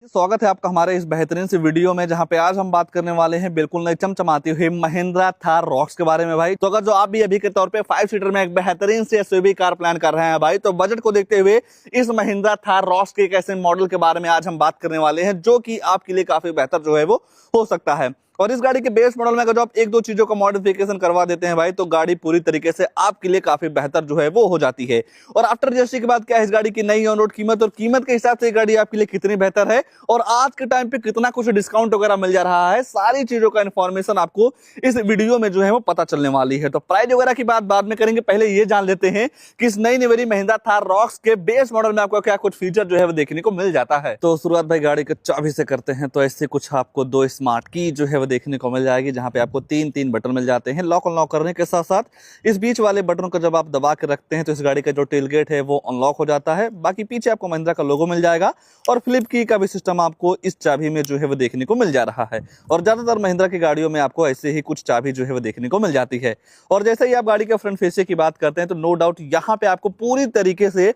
स्वागत है आपका हमारे इस बेहतरीन से वीडियो में, जहां पे आज हम बात करने वाले हैं बिल्कुल नई चमचमाती हुई महिंद्रा थार रॉक्स के बारे में भाई। तो अगर जो आप भी अभी के तौर पे 5 सीटर में एक बेहतरीन से एसयूवी कार प्लान कर रहे हैं भाई, तो बजट को देखते हुए इस महिंद्रा थार रॉक्स के एक ऐसे मॉडल के बारे में आज हम बात करने वाले हैं जो कि आपके लिए काफी बेहतर जो है वो हो सकता है। और इस गाड़ी के बेस मॉडल में अगर जो आप एक दो चीजों का मॉडिफिकेशन करवा देते हैं भाई, तो गाड़ी पूरी तरीके से आपके लिए काफी बेहतर जो है वो हो जाती है। और आफ्टर जीएसटी के बाद क्या है इस गाड़ी की नई ऑन रोड कीमत, और कीमत के हिसाब से ये गाड़ी आपके लिए कितनी बेहतर है और आज के टाइम पे कितना कुछ डिस्काउंट वगैरह मिल जा रहा है, सारी चीजों का इन्फॉर्मेशन आपको इस वीडियो में जो है वो पता चलने वाली है। तो प्राइस वगैरह की बात बाद में करेंगे, पहले ये जान लेते हैं कि इस नई निवेरी महिंद्रा थार रॉक्स के बेस मॉडल में आपको क्या कुछ फीचर जो है वो देखने को मिल जाता है। तो शुरुआत भाई गाड़ी के चाबी से करते हैं। तो ऐसे कुछ आपको दो स्मार्ट की जो है वो देखने को मिल जाएगी, जहां पे आपको तीन बटन मिल जाते हैं लॉक अनलॉक करने के साथ साथ इस बीच वाले बटन को जब आप दबा के रखते हैं तो इस गाड़ी का जो टेल गेट है वो अनलॉक हो जाता है। बाकी पीछे आपको महिंद्रा का लोगो मिल जाएगा और फ्लिप की का भी सिस्टम आपको इस चाबी में जो है वो देखने को मिल जा रहा है। और ज्यादातर महिंद्रा की गाड़ियों में आपको ऐसे ही कुछ चाबी जो है वो देखने को मिल जाती है। और जैसे ही आप गाड़ी के फ्रंट फेस की बात करते हैं तो नो डाउट यहाँ पे आपको पूरी तरीके से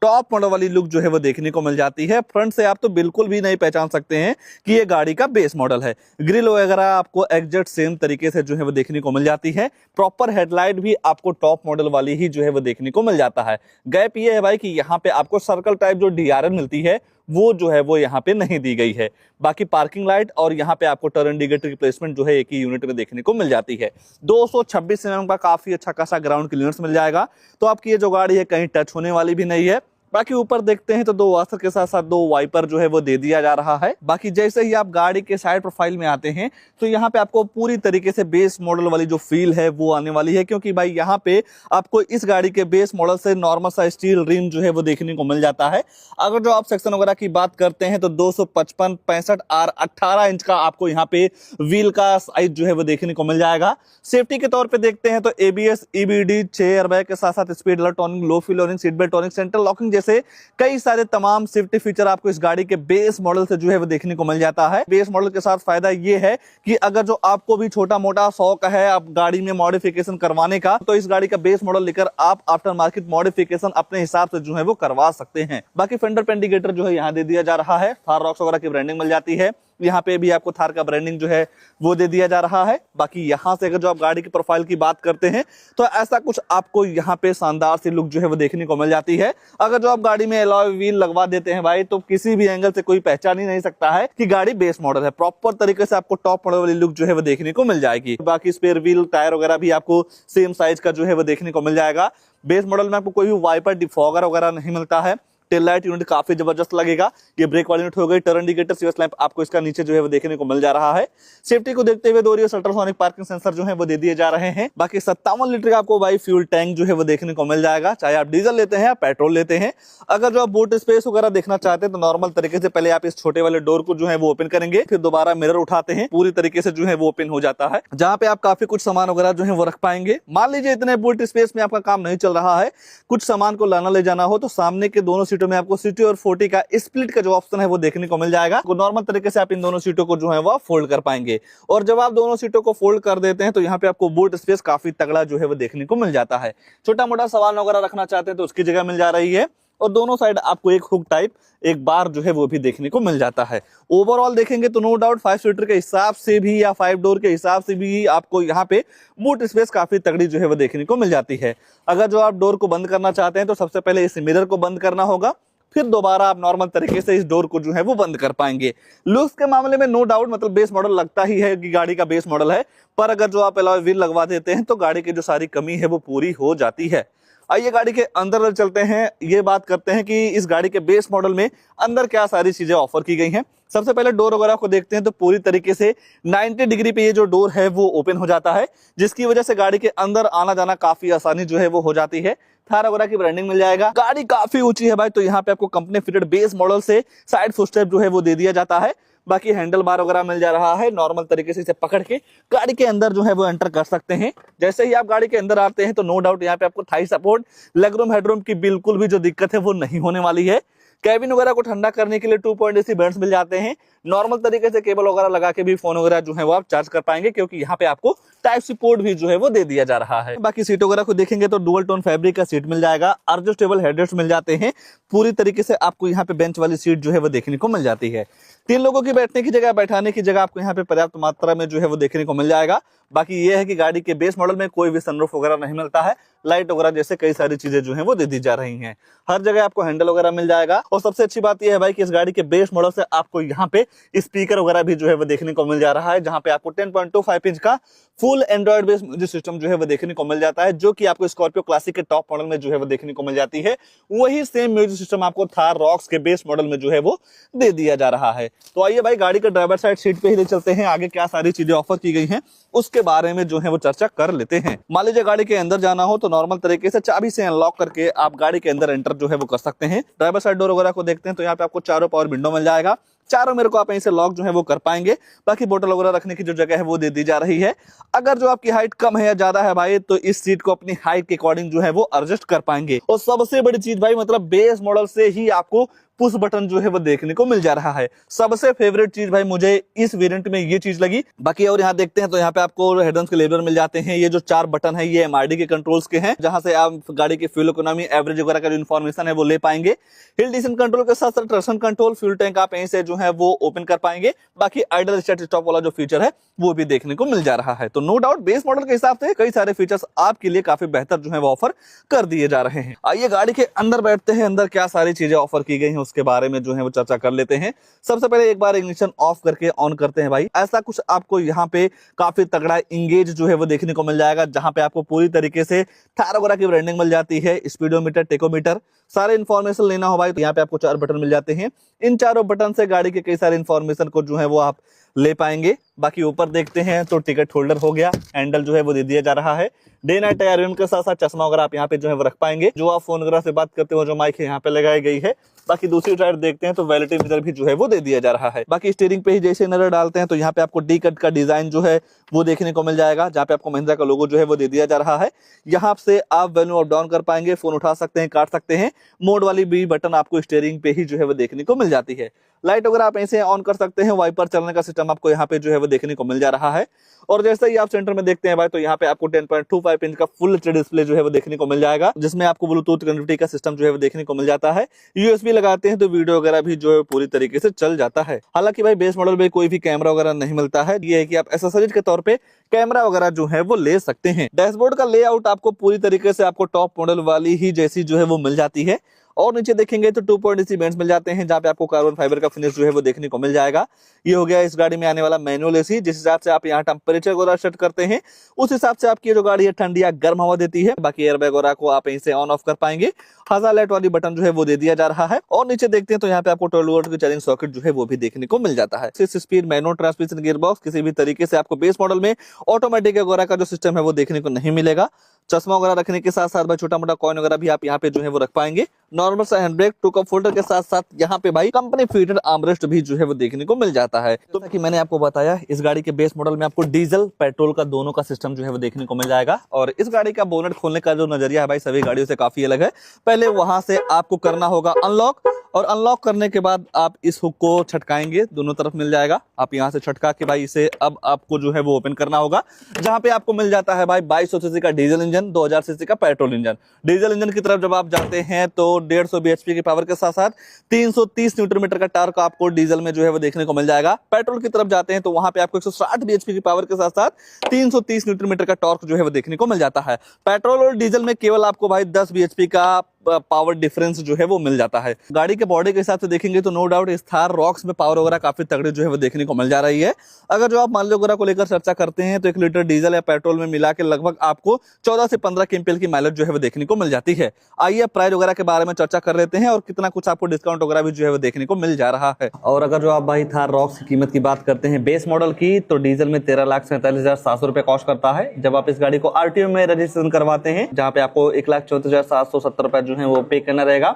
टॉप मॉडल वाली लुक जो है वो देखने को मिल जाती है। फ्रंट से आप तो बिल्कुल भी नहीं पहचान सकते हैं कि ये गाड़ी का बेस मॉडल है। ग्रिल वगैरह आपको एग्जैक्ट सेम तरीके से जो है वो देखने को मिल जाती है। प्रॉपर हेडलाइट भी आपको टॉप मॉडल वाली ही जो है वो देखने को मिल जाता है। गैप ये है भाई कि यहाँ पे आपको सर्कल टाइप जो डीआरएल मिलती है वो जो है वो यहाँ पे नहीं दी गई है। बाकी पार्किंग लाइट और यहाँ पे आपको टर्न इंडिकेटर की प्लेसमेंट जो है एक ही यूनिट में देखने को मिल जाती है। 226 mm का काफी अच्छा खासा ग्राउंड क्लियरेंस मिल जाएगा। तो आपकी ये जो गाड़ी है कहीं टच होने वाली भी नहीं है। बाकी ऊपर देखते हैं तो दो वाशर के साथ साथ दो वाइपर जो है वो दे दिया जा रहा है। बाकी जैसे ही आप गाड़ी के साइड प्रोफाइल में आते हैं तो यहाँ पे आपको पूरी तरीके से बेस मॉडल वाली जो फील है वो आने वाली है, क्योंकि भाई यहाँ पे आपको इस गाड़ी के बेस मॉडल से नॉर्मल सा स्टील रिम जो है वो देखने को मिल जाता है। अगर जो आप सेक्शन वगैरह की बात करते हैं तो 255 65 और 18 इंच का आपको यहाँ पे व्हील का साइज जो है वो देखने को मिल जाएगा। सेफ्टी के तौर पे देखते हैं तो एबीएस, ईबीडी, 6 एयरबैग के साथ साथ स्पीड अलर्ट टॉनिंग, लो fuel warning, seat belt toning, central locking जैसे कई सारे तमाम सेफ्टी फीचर आपको इस गाड़ी के बेस मॉडल से जो है वो देखने को मिल जाता है। बेस मॉडल के साथ फायदा ये है कि अगर जो आपको भी छोटा मोटा शौक है आप गाड़ी में मॉडिफिकेशन करवाने का, तो इस गाड़ी का बेस मॉडल लेकर आप आफ्टर मार्केट मॉडिफिकेशन अपने हिसाब से जो है वो करवा सकते हैं। बाकी फेंडर पे इंडिकेटर जो है यहाँ दे दिया जा रहा है। थार रॉक्स वगैरह की ब्रांडिंग मिल जाती है। यहाँ पे भी आपको थार का ब्रांडिंग जो है वो दे दिया जा रहा है। बाकी यहाँ से अगर जो आप गाड़ी की प्रोफाइल की बात करते हैं तो ऐसा कुछ आपको यहाँ पे शानदार सी लुक जो है वो देखने को मिल जाती है। अगर जो आप गाड़ी में अलॉय व्हील लगवा देते हैं भाई, तो किसी भी एंगल से कोई पहचान ही नहीं सकता है कि गाड़ी बेस मॉडल है। प्रॉपर तरीके से आपको टॉप मॉडल वाली लुक जो है वो देखने को मिल जाएगी। बाकी स्पेयर व्हील, टायर वगैरह भी आपको सेम साइज का जो है वो देखने को मिल जाएगा। बेस मॉडल में आपको कोई भी वाइपर, डिफॉगर वगैरह नहीं मिलता है। टेल लाइट यूनिट काफी जबरदस्त लगेगा। ये ब्रेक वाली यूनिट हो गई। टर्न इंडिकेटर, सीएस लैंप आपको इसका नीचे जो है वो देखने को मिल जा रहा है। सेफ्टी को देखते हुए 2 रियर अल्ट्रासोनिक पार्किंग सेंसर जो है वो दे दिए जा रहे हैं। बाकी 57 लीटर का आपको भाई फ्यूल टैंक जो है वो देखने को मिल जाएगा, चाहे आप डीजल लेते हैं या पेट्रोल लेते हैं। अगर जो आप बूट स्पेस वगैरह देखना चाहते हैं तो नॉर्मल तरीके से पहले आप इस छोटे वाले डोर को जो है वो ओपन करेंगे, फिर दोबारा मिरर उठाते हैं, पूरी तरीके से जो है वो ओपन हो जाता है, जहां पे आप काफी कुछ सामान वगैरह जो है वो रख पाएंगे। मान लीजिए इतने बूट स्पेस में आपका काम नहीं चल रहा है, कुछ सामान को लाना ले जाना हो, तो सामने के दोनों सीटों में आपको सिटी और 40 का स्प्लिट का जो ऑप्शन है वो देखने को मिल जाएगा। नॉर्मल तरीके से आप इन दोनों सीटों को जो है वो फोल्ड कर पाएंगे। और जब आप दोनों सीटों को फोल्ड कर देते हैं तो यहाँ पे आपको बूट स्पेस काफी तगड़ा जो है वो देखने को मिल जाता है। छोटा मोटा सामान वगैरह रखना चाहते हैं तो उसकी जगह मिल जा रही है। और दोनों साइड आपको एक हुक टाइप एक बार जो है वो भी देखने को मिल जाता है। ओवरऑल देखेंगे तो नो डाउट 5 सीटर के हिसाब से भी या 5 डोर के हिसाब से भी आपको यहाँ पे बूट स्पेस काफी तगड़ी जो है वो देखने को मिल जाती है। अगर जो आप डोर को बंद करना चाहते हैं तो सबसे पहले इस मिरर को बंद करना होगा, फिर दोबारा आप नॉर्मल तरीके से इस डोर को जो है वो बंद कर पाएंगे। लुक्स के मामले में नो डाउट मतलब बेस मॉडल लगता ही है कि गाड़ी का बेस मॉडल है, पर अगर जो आप अलॉय व्हील लगवा देते हैं तो गाड़ी की जो सारी कमी है वो पूरी हो जाती है। आइए गाड़ी के अंदर चलते हैं, ये बात करते हैं कि इस गाड़ी के बेस मॉडल में अंदर क्या सारी चीजें ऑफर की गई हैं। सबसे पहले डोर वगैरह को देखते हैं तो पूरी तरीके से 90 डिग्री पे ये जो डोर है वो ओपन हो जाता है, जिसकी वजह से गाड़ी के अंदर आना जाना काफी आसानी जो है वो हो जाती है। थार वगैरह की ब्रांडिंग मिल जाएगा। गाड़ी काफी ऊंची है भाई, तो यहाँ पे आपको कंपनी फिटेड बेस मॉडल से साइड फुटस्टेप जो है वो दे दिया जाता है। बाकी हैंडल बार वगैरह मिल जा रहा है। नॉर्मल तरीके से इसे पकड़ के गाड़ी के अंदर जो है वो एंटर कर सकते हैं। जैसे ही आप गाड़ी के अंदर आते हैं तो नो डाउट यहाँ पे आपको थाई सपोर्ट, लेगरूम, हेडरूम की बिल्कुल भी जो दिक्कत है वो नहीं होने वाली है। कैबिन वगैरह को ठंडा करने के लिए 2.AC बैंड्स मिल जाते हैं। नॉर्मल तरीके से केबल वगैरह लगा के भी फोन वगैरह जो है वो आप चार्ज कर पाएंगे, क्योंकि यहाँ पे आपको टाइप सी पोर्ट भी जो है वो दे दिया जा रहा है। बाकी सीटों वगैरह को देखेंगे तो डुअल टोन फैब्रिक का सीट मिल जाएगा, एडजस्टेबल हेडरेस्ट मिल जाते हैं, पूरी तरीके से आपको यहाँ पे बेंच वाली सीट जो है वो देखने को मिल जाती है। 3 लोगों की बैठने की जगह, बैठाने की जगह आपको यहाँ पे पर्याप्त मात्रा में जो है वो देखने को मिल जाएगा। बाकी ये है कि गाड़ी के बेस मॉडल में कोई भी सनरूफ वगैरह नहीं मिलता है, लाइट वगैरह जैसे कई सारी चीजें जो हैं वो दे दी जा रही हैं। हर जगह आपको हैंडल वगैरह मिल जाएगा। और सबसे अच्छी बात यह है भाई कि इस गाड़ी के बेस मॉडल से आपको यहाँ पे स्पीकर वगैरह भी जो है वो देखने को मिल जा रहा है, जहां पे आपको 10.25 इंच का full Android based music system जो है वो देखने को मिल जाता है, जो कि आपको स्कॉर्पियो क्लासिक के टॉप मॉडल में जो है वो देखने को मिल जाती है। वही सेम म्यूजिक सिस्टम आपको थार रॉक्स के बेस मॉडल में जो है वो दे दिया जा रहा है। तो आइए भाई गाड़ी के ड्राइवर साइड सीट पे ही ले चलते हैं, आगे क्या सारी चीजें ऑफर की गई हैं उसके बारे में जो है वो चर्चा कर लेते हैं। मान लीजिए गाड़ी के अंदर जाना हो तो नॉर्मल तरीके से चाबी से अनलॉक करके आप गाड़ी के अंदर एंटर जो है वो कर सकते हैं। ड्राइवर साइड डोर वगैरह को देखते हैं तो यहाँ पे आपको चारों पावर विंडो मिल जाएगा, चारों मेरे को आप यहीं से लॉक जो है वो कर पाएंगे। बाकी बोतल वगैरह रखने की जो जगह है वो दे दी जा रही है। अगर जो आपकी हाइट कम है या ज्यादा है भाई तो इस सीट को अपनी हाइट के अकॉर्डिंग जो है वो एडजस्ट कर पाएंगे। और सबसे बड़ी चीज भाई मतलब बेस मॉडल से ही आपको पुश बटन जो है वो देखने को मिल जा रहा है। सबसे फेवरेट चीज भाई मुझे इस वेरिएंट में ये चीज लगी। बाकी और यहाँ देखते हैं तो यहाँ पे आपको हेडलाइट्स के लेबल मिल जाते हैं। ये जो 4 बटन है ये एमआरडी के कंट्रोल्स के हैं, जहां से आप गाड़ी की फ्यूल इकोनॉमी, एवरेज वगैरह का जो इन्फॉर्मेशन है वो ले पाएंगे। हिल डिसेंट कंट्रोल के साथ साथ ट्रैक्शन कंट्रोल, फ्यूल टैंक आप यहीं से जो है वो ओपन कर पाएंगे। बाकी आइडल स्टार्ट स्टॉप वाला जो फीचर है वो भी देखने को मिल जा रहा है। तो नो डाउट बेस मॉडल के हिसाब से कई सारे फीचर्स आपके लिए काफी बेहतर जो है वो ऑफर कर दिए जा रहे हैं। आइए गाड़ी के अंदर बैठते हैं, अंदर क्या सारी चीजें ऑफर की गई हैं उसके बारे में जो है चर्चा कर लेते हैं। सबसे पहले एक बार इग्निशन ऑफ करके ऑन करते हैं भाई। ऐसा कुछ आपको यहाँ पे काफी तगड़ा इंगेज जो है वो देखने को मिल जाएगा, जहां पे आपको पूरी तरीके से थार वगैरह की ब्रांडिंग मिल जाती है, स्पीडोमीटर, टेकोमीटर, सारे इन्फॉर्मेशन लेना हो भाई तो यहाँ पे आपको 4 बटन मिल जाते हैं। इन चारों बटन से गाड़ी के कई सारे इन्फॉर्मेशन को जो है वो आप ले पाएंगे। बाकी ऊपर देखते हैं तो टिकट होल्डर हो गया, हैंडल जो है वो दे दिया जा रहा है। डे नाइट टायर के साथ साथ चश्मा वगैरह आप यहाँ पे जो है वो रख पाएंगे। जो आप फोन वगैरह से बात करते हो जो माइक है यहाँ पे लगाई गई है। बाकी दूसरी साइड देखते हैं तो वैलिटी मिरर भी जो है वो दे दिया जा रहा है। बाकी स्टीयरिंग पे ही जैसे नजर डालते हैं तो यहाँ पे आपको डी कट का डिजाइन जो है वो देखने को मिल जाएगा, जहाँ पे आपको महिंद्रा का लोगो जो है वो दे दिया जा रहा है। यहाँ से आप वॉल्यूम अप डाउन कर पाएंगे, फोन उठा सकते हैं, काट सकते हैं। मोड वाली भी बटन आपको स्टीयरिंग पे ही जो है वो देखने को मिल जाती है। लाइट वगैरह आप ऐसे ऑन कर सकते हैं। वाइपर चलने का सिस्टम आपको यहाँ पे जो है वो देखने को मिल जा रहा है। और जैसे ही आप सेंटर में देखते हैं भाई तो यहाँ पे आपको 10.25 इंच का फुल एचडी डिस्प्ले जो है वो देखने को मिल जाएगा, जिसमें आपको ब्लूटूथ कनेक्टिविटी का सिस्टम जो है वो देखने को मिल जाता है। यूएसबी लगाते हैं तो वीडियो वगैरह भी जो है पूरी तरीके से चल जाता है। हालांकि भाई बेस मॉडल में कोई भी कैमरा वगैरह नहीं मिलता है। ये है कि आप एक्सेसरीज के तौर पे कैमरा वगैरह जो है वो ले सकते हैं। डैशबोर्ड का लेआउट आपको पूरी तरीके से आपको टॉप मॉडल वाली ही जैसी जो है वो मिल जाती है। और नीचे देखेंगे तो 2.AC बेंच मिल जाते हैं, जहां पे आपको कार्बन फाइबर का फिनिश जो है वो देखने को मिल जाएगा। ये हो गया इस गाड़ी में आने वाला मैनुअल एसी। जिस हिसाब से आप यहाँ टेम्परेचर वगैरह सेट करते हैं उस हिसाब से आपकी जो गाड़ी है ठंडी या गर्म हवा देती है। बाकी एयरबैग वगैरह को आप यहीं से ऑन ऑफ कर पाएंगे। हाजा लाइट वाली बटन जो है वो दे दिया जा रहा है। और नीचे देखते हैं तो यहाँ पे आपको 12 वोल्ट की चार्जिंग सॉकेट जो है वो भी देखने को मिल जाता है। 6 speed manual transmission gear box, किसी भी तरीके से आपको बेस मॉडल में ऑटोमेटिक वगैरह का जो सिस्टम है वो देखने को नहीं मिलेगा। चश्मा वगैरह रखने के साथ साथ भाई छोटा मोटा कॉइन वगैरह भी आप यहाँ पे जो है वो रख पाएंगे। नॉर्मल सा hand brake, two cup holder के साथ साथ यहाँ पे भाई कंपनी फिटेड आर्मरेस्ट भी जो है वो देखने को मिल जाता है। तो कि मैंने आपको बताया इस गाड़ी के बेस मॉडल में आपको डीजल पेट्रोल का दोनों का सिस्टम जो है वो देखने को मिल जाएगा। और इस गाड़ी का बोनट खोलने का जो नजरिया है भाई सभी गाड़ियों से काफी अलग है। पहले वहां से आपको करना होगा अनलॉक, और अनलॉक करने के बाद आप इस हुक को छटकाएंगे, दोनों तरफ मिल जाएगा। आप यहाँ से छटका के भाई इसे अब आपको जो है वो ओपन करना होगा, जहां पे आपको मिल जाता है भाई 2200 सीसी का डीजल इंजन, 2000 सीसी का पेट्रोल इंजन। डीजल इंजन की तरफ जब आप जाते हैं तो 150 bhp की पावर के साथ साथ 330 न्यूटन मीटर का टॉर्क आपको डीजल में जो है वो देखने को मिल जाएगा। पेट्रोल की तरफ जाते हैं तो वहां पे आपको 160 bhp की पावर के साथ साथ 330 न्यूटन मीटर का टॉर्क जो है वो देखने को मिल जाता है। पेट्रोल और डीजल में केवल आपको भाई 10 bhp का पावर डिफरेंस जो है वो मिल जाता है। गाड़ी के बॉडी के हिसाब से देखेंगे तो नो डाउट इस थार रॉक्स में पावर वगैरह काफी तगड़ी जो है वो देखने को मिल जा रही है। अगर जो आप माइलेज वगैरह को लेकर चर्चा करते हैं तो 1 लीटर डीजल या पेट्रोल में मिला के लगभग आपको 14 से 15 केएमपीएल की माइलेज जो है वो देखने को मिल जाती है। आइए प्राइस वगैरह के बारे में चर्चा कर लेते हैं और कितना कुछ आपको डिस्काउंट वगैरह भी जो है वो देखने को मिल जा रहा है। और अगर जो आप भाई थार रॉक्स की कीमत की बात करते हैं बेस मॉडल की, तो डीजल में 13,47,700 रुपए कॉस्ट करता है। जब आप इस गाड़ी को आरटीओ में रजिस्ट्रेशन करवाते हैं, जहां पे आपको 1,34,770 रुपए जो है वो पे करना रहेगा।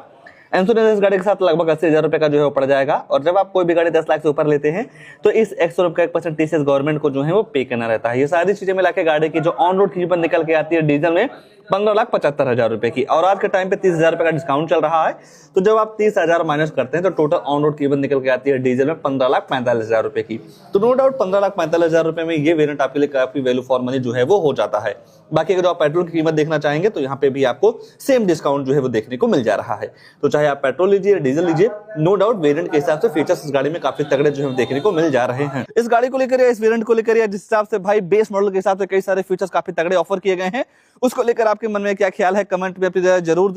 इंश्योरेंस इस गाड़ी के साथ लगभग 80,000 रुपए का जो है वो पड़ जाएगा। और जब आप कोई भी गाड़ी 10 लाख से ऊपर लेते हैं तो इस एक्स्ट्रा का 1% टीसीएस गवर्नमेंट को जो है वो पे करना रहता है। ये सारी चीजें मिला के गाड़ी की जो ऑन रोड कीमत निकल के आती है डीजल में 15,75,000 रुपए की। और आज के टाइम पे 30,000 रुपए का डिस्काउंट चल रहा है, तो जब आप 30,000 माइनस करते हैं तो टोटल ऑन रोड कीमत निकल के आती है डीजल में 15,45,000 रुपए की। तो नो डाउट 15,45,000 रुपए में ये वेरिएंट आपके लिए काफी वैल्यू फॉर मनी जो है वो हो जाता है। बाकी अगर आप पेट्रोल की कीमत देखना चाहेंगे तो यहाँ पे भी आपको सेम डिस्काउंट जो है वो देखने को मिल जा रहा है। तो चाहे आप पेट्रोल लीजिए डीजल लीजिए, नो डाउट वेरिएंट के हिसाब से फीचर्स इस गाड़ी में काफी तगड़े जो है देखने को मिल जा रहे हैं। इस गाड़ी को लेकर या इस वेरिएंट को लेकर या जिस हिसाब से भाई बेस मॉडल के हिसाब से कई सारे फीचर्स काफी तगड़े ऑफर किए गए हैं, उसको लेकर आपके मन में क्या ख्याल है कमेंट में जरूर